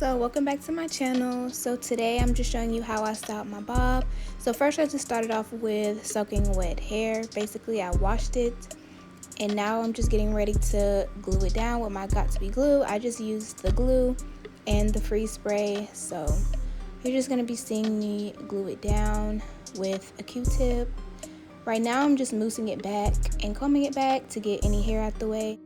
So welcome back to my channel. So today I'm just showing you how I styled my bob. So first I just started off with soaking wet hair. Basically I washed it and now I'm just getting ready to glue it down with my Got2b glue. I just used the glue and the freeze spray, so you're just going to be seeing me glue it down with a Q-tip. Right now I'm just moussing it back and combing it back to get any hair out the way.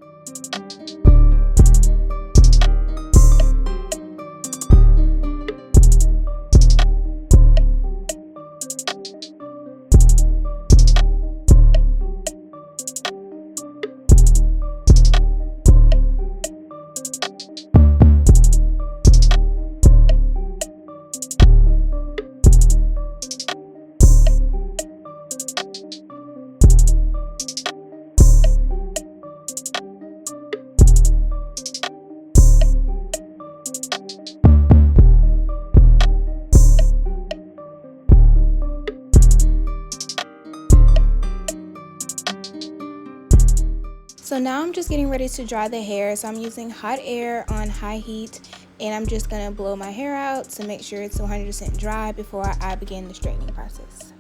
So now I'm just getting ready to dry the hair. So I'm using hot air on high heat and I'm just going to blow my hair out to make sure it's 100% dry before I begin the straightening process.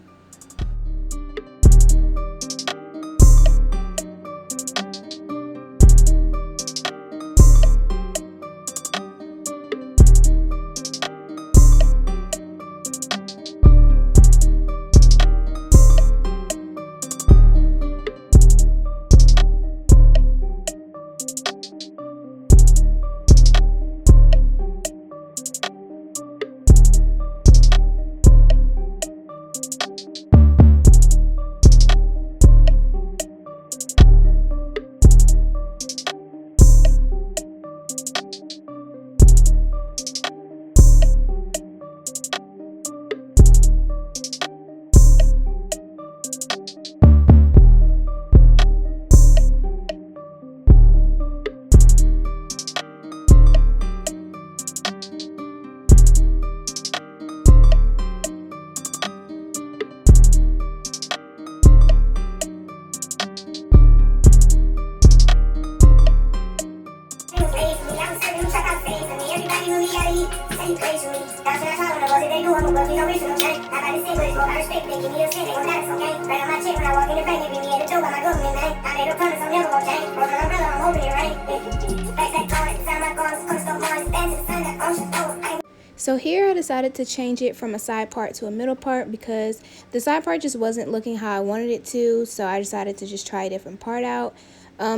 So here I decided to change it from a side part to a middle part because the side part just wasn't looking how I wanted it to, so I decided to just try a different part out.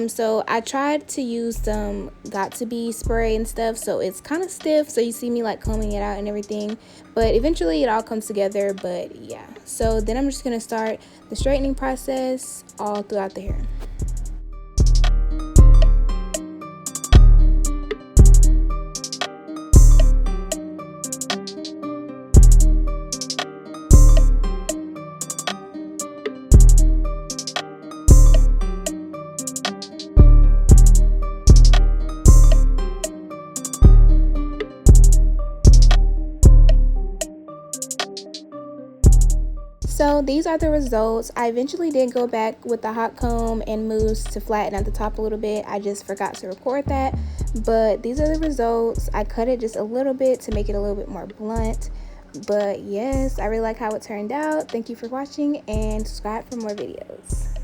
So I tried to use some Got2b spray and stuff, so it's kind of stiff, so you see me like combing it out and everything, but eventually it all comes together. But yeah, so then I'm just gonna start the straightening process all throughout the hair. So these are the results. I eventually did go back with the hot comb and mousse to flatten at the top a little bit. I just forgot to record that, but these are the results. I cut it just a little bit to make it a little bit more blunt, but yes, I really like how it turned out. Thank you for watching and subscribe for more videos.